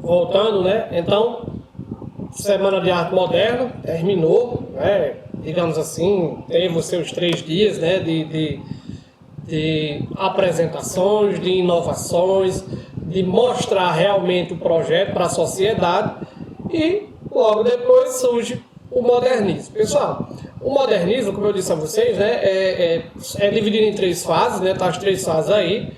voltando, né? Então, Semana de Arte Moderna terminou, né? Digamos assim, teve os seus 3 dias, né? De apresentações, de inovações, de mostrar realmente o projeto para a sociedade e logo depois surge o modernismo. Pessoal, o modernismo, como eu disse a vocês, né? É dividido em 3 fases, né? Tá as 3 fases aí.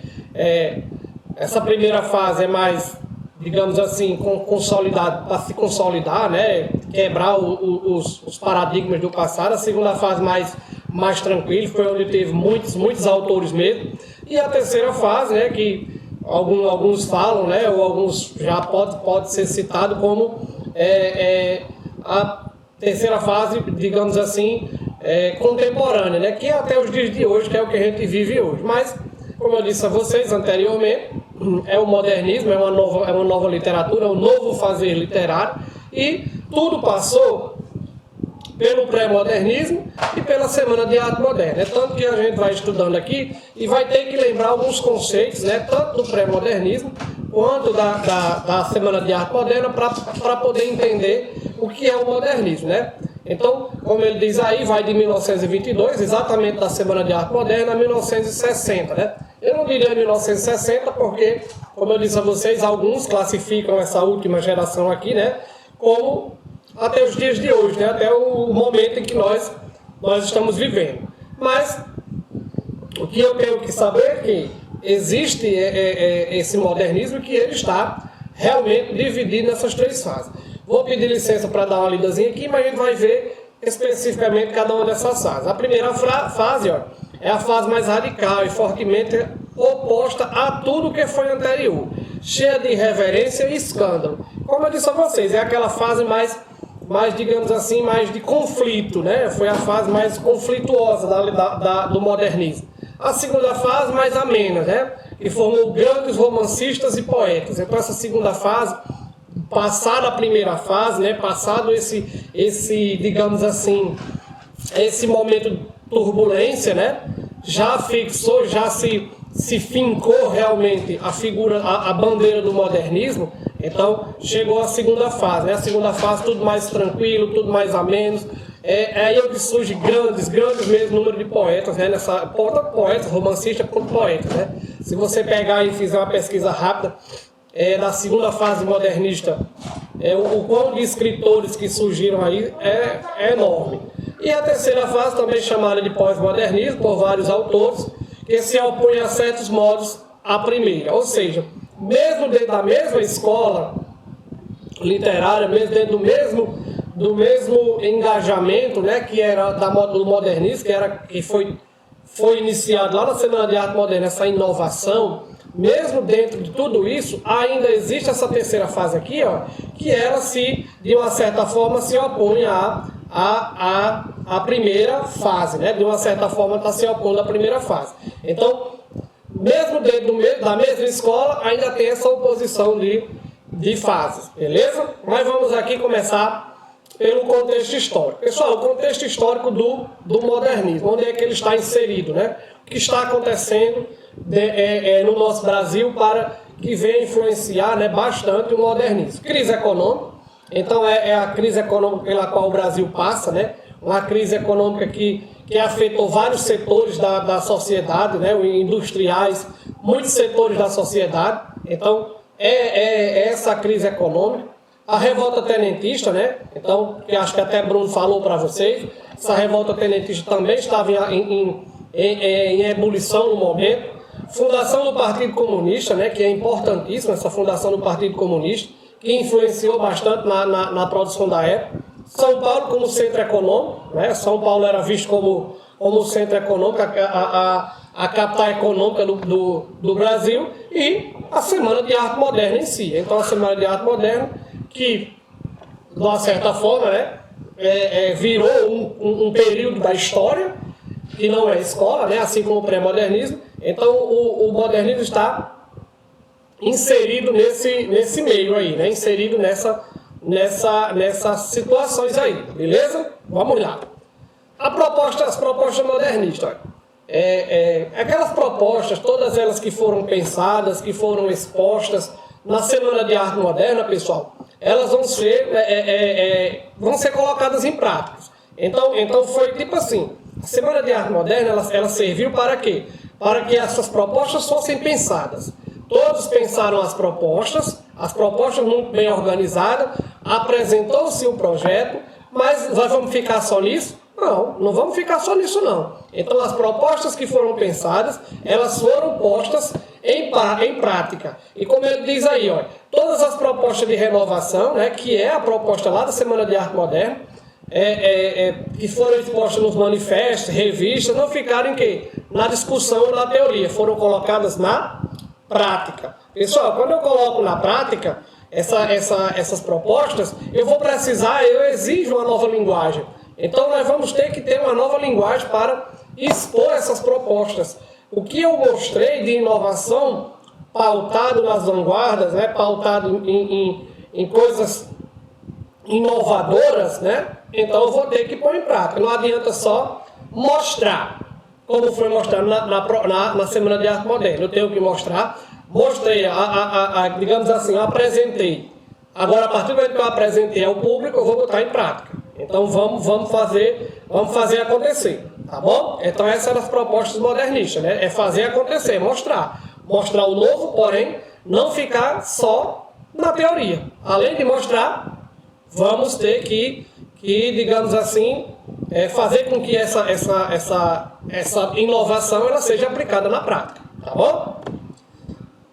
Essa primeira fase é mais, digamos assim, consolidado, para se consolidar, né? Quebrar os paradigmas do passado. A segunda fase mais tranquila, foi onde teve muitos autores mesmo. E a terceira fase, né? Que alguns falam, né? Ou alguns já pode ser citado como a terceira fase, digamos assim, contemporânea, né? Que é até os dias de hoje, que é o que a gente vive hoje. Mas, como eu disse a vocês anteriormente, é o modernismo, é uma nova literatura, é um novo fazer literário, e tudo passou pelo pré-modernismo e pela Semana de Arte Moderna. É tanto que a gente vai estudando aqui e vai ter que lembrar alguns conceitos, né, tanto do pré-modernismo quanto da Semana de Arte Moderna, para poder entender o que é o modernismo, né? Então, como ele diz aí, vai de 1922, exatamente da Semana de Arte Moderna, a 1960, né? Eu não diria 1960 porque, como eu disse a vocês, alguns classificam essa última geração aqui, né, como até os dias de hoje, né, até o momento em que nós estamos vivendo. Mas o que eu tenho que saber é que existe esse modernismo, que ele está realmente dividido nessas 3 fases. Vou pedir licença para dar uma lidazinha aqui, mas a gente vai ver especificamente cada uma dessas fases. A primeira fase, ó, é a fase mais radical e fortemente oposta a tudo que foi anterior, cheia de irreverência e escândalo. Como eu disse a vocês, é aquela fase mais digamos assim, mais de conflito, né? Foi a fase mais conflituosa do modernismo. A segunda fase, mais amena, né? E formou grandes romancistas e poetas. Então, essa segunda fase, passada a primeira fase, né? Passado esse digamos assim, esse momento de turbulência, né? Já fixou, já se fincou realmente a figura, a bandeira do modernismo. Então, chegou a segunda fase, né? A segunda fase, tudo mais tranquilo, tudo mais ameno. É aí onde surge grandes mesmo número de poetas, né? Poetas, romancistas, poetas, né? Se você pegar e fizer uma pesquisa rápida, da segunda fase modernista, o quão de escritores que surgiram aí é enorme. E a terceira fase, também chamada de pós-modernismo, por vários autores, que se opõe a certos modos à primeira. Ou seja, mesmo dentro da mesma escola literária, mesmo dentro do mesmo engajamento, né, que era do modernismo, que foi iniciado lá na Semana de Arte Moderna, essa inovação, mesmo dentro de tudo isso, ainda existe essa terceira fase aqui, ó, que ela de uma certa forma, se opõe à primeira fase, né? De uma certa forma está se opondo à primeira fase. Então, mesmo dentro da mesma escola, ainda tem essa oposição de fases, beleza? Mas vamos aqui começar pelo contexto histórico. Pessoal, o contexto histórico do modernismo, onde é que ele está inserido, né? O que está acontecendo no nosso Brasil para que venha influenciar, né, bastante o modernismo. Crise econômica, então é a crise econômica pela qual o Brasil passa, né? Uma crise econômica que afetou vários setores da sociedade, né? Industriais, muitos setores da sociedade. Então, essa crise econômica. A revolta tenentista, né? Então, que acho que até Bruno falou para vocês, essa revolta tenentista também estava em ebulição no momento. Fundação do Partido Comunista, né? Que é importantíssima, essa fundação do Partido Comunista, que influenciou bastante na produção da época. São Paulo como centro econômico, né? São Paulo era visto como centro econômico, a capital econômica do Brasil, e a Semana de Arte Moderna em si. Então, a Semana de Arte Moderna, que, de uma certa forma, né, virou um período da história, que não é escola, né, assim como o pré-modernismo. Então, o modernismo está inserido nesse meio aí, né, inserido nessas situações aí, beleza? Vamos lá. As propostas modernistas. Aquelas propostas, todas elas que foram pensadas, que foram expostas na Semana de Arte Moderna, pessoal, elas vão ser colocadas em práticas. Então foi tipo assim, a Semana de Arte Moderna, ela serviu para quê? Para que essas propostas fossem pensadas. Todos pensaram as propostas muito bem organizadas, apresentou-se um projeto, mas nós vamos ficar só nisso? Não vamos ficar só nisso não. Então as propostas que foram pensadas, elas foram postas em prática. E como ele diz aí, ó, todas as propostas de renovação, né, que é a proposta lá da Semana de Arte Moderna, que foram expostas nos manifestos, revistas, não ficaram em quê? Na discussão ou na teoria, foram colocadas na prática. Pessoal, quando eu coloco na prática essas propostas, eu exijo uma nova linguagem. Então nós vamos ter que ter uma nova linguagem para expor essas propostas. O que eu mostrei de inovação, pautado nas vanguardas, né, pautado em coisas inovadoras, né? Então eu vou ter que pôr em prática. Não adianta só mostrar, como foi mostrado na Semana de Arte Moderna. Eu tenho que mostrar. Mostrei, digamos assim, eu apresentei. Agora, a partir do momento que eu apresentei ao público, eu vou botar em prática. Então vamos fazer acontecer, tá bom? Então essas eram as propostas modernistas, né? É fazer acontecer, mostrar o novo, porém não ficar só na teoria. Além de mostrar, vamos ter que digamos assim, fazer com que essa inovação ela seja aplicada na prática, tá bom?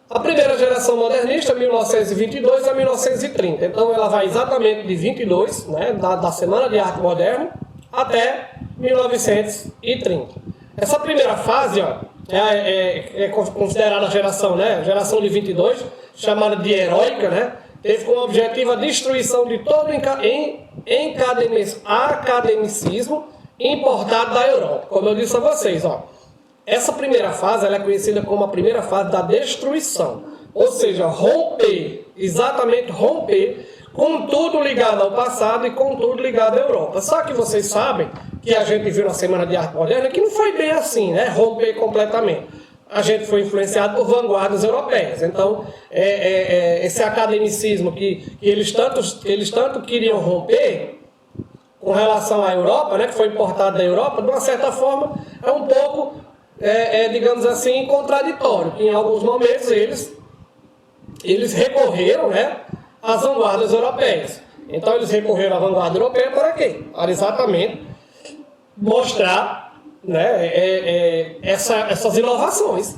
A primeira geração modernista, 1922 a 1930. Então ela vai exatamente de 22, né, da Semana de Arte Moderna, até 1930. Essa primeira fase, ó, é considerada a geração, né, geração de 22, chamada de heróica, né, teve como objetivo a destruição de todo academicismo importado da Europa. Como eu disse a vocês, ó, essa primeira fase ela é conhecida como a primeira fase da destruição. Ou seja, exatamente romper com tudo ligado ao passado e com tudo ligado à Europa. Só que vocês sabem que a gente viu na Semana de Arte Moderna que não foi bem assim, né? Romper completamente. A gente foi influenciado por vanguardas europeias. Então, esse academicismo que eles tanto queriam romper com relação à Europa, né, que foi importado da Europa, de uma certa forma, é um pouco, digamos assim, contraditório. Em alguns momentos, eles recorreram, né, às vanguardas europeias. Então, eles recorreram à vanguarda europeia para quê? Para exatamente mostrar, né, essas inovações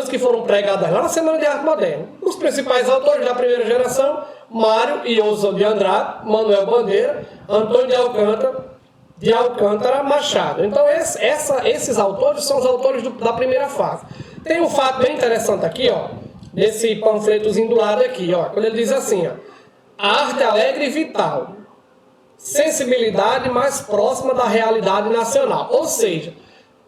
que foram pregadas lá na Semana de Arte Moderna. Os principais autores da primeira geração, Mário e Oswald de Andrade, Manuel Bandeira, Antônio de Alcântara Machado. Então esses autores são os autores da primeira fase. Tem um fato bem interessante aqui, ó, nesse panfletozinho do lado aqui, ó, quando ele diz assim, ó, a arte alegre e vital, sensibilidade mais próxima da realidade nacional. Ou seja,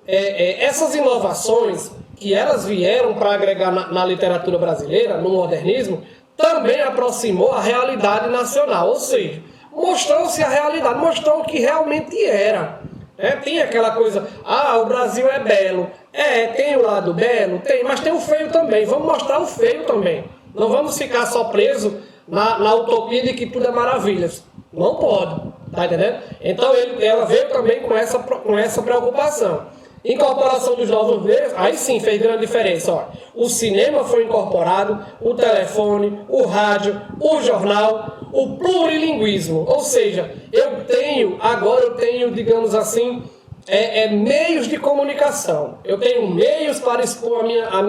essas inovações que elas vieram para agregar na literatura brasileira, no modernismo, também aproximou a realidade nacional. Ou seja, mostrou-se a realidade, mostrou o que realmente era. Tem aquela coisa, o Brasil é belo. Tem o lado belo, mas tem o feio também. Vamos mostrar o feio também. Não vamos ficar só presos na utopia de que tudo é maravilhas. Não pode, tá entendendo? Então ela veio também com essa preocupação. Incorporação dos novos meios, aí sim fez grande diferença. Ó. O cinema foi incorporado, o telefone, o rádio, o jornal, o plurilinguismo. Ou seja, eu tenho, digamos assim, meios de comunicação. Eu tenho meios para expor a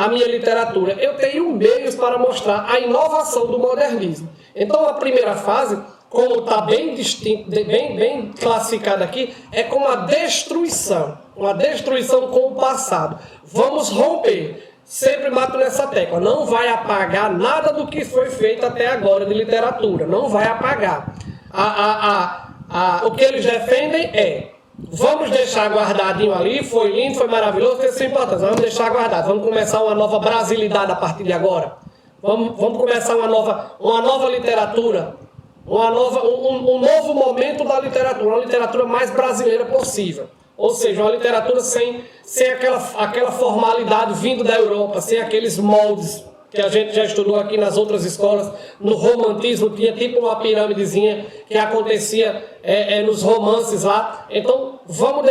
minha literatura. Eu tenho meios para mostrar a inovação do modernismo. Então a primeira fase, como está bem distinto, bem classificado aqui, é como a destruição. Uma destruição com o passado. Vamos romper. Sempre bato nessa tecla. Não vai apagar nada do que foi feito até agora de literatura. Não vai apagar. O que eles defendem vamos deixar guardadinho ali, foi lindo, foi maravilhoso, tem essa importância. Vamos deixar guardado. Vamos começar uma nova brasilidade a partir de agora. Vamos começar uma nova literatura. Um novo momento da literatura. Uma literatura mais brasileira possível. Ou seja, uma literatura sem aquela formalidade vindo da Europa, sem aqueles moldes que a gente já estudou aqui nas outras escolas. No romantismo tinha tipo uma pirâmidezinha que acontecia nos romances lá. Então vamos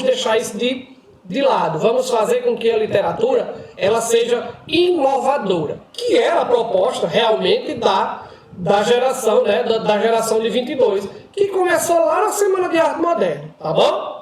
deixar isso de lado. Vamos fazer com que a literatura ela seja inovadora, que é a proposta realmente da geração, né, da geração de 22, que começou lá na Semana de Arte Moderna, tá bom?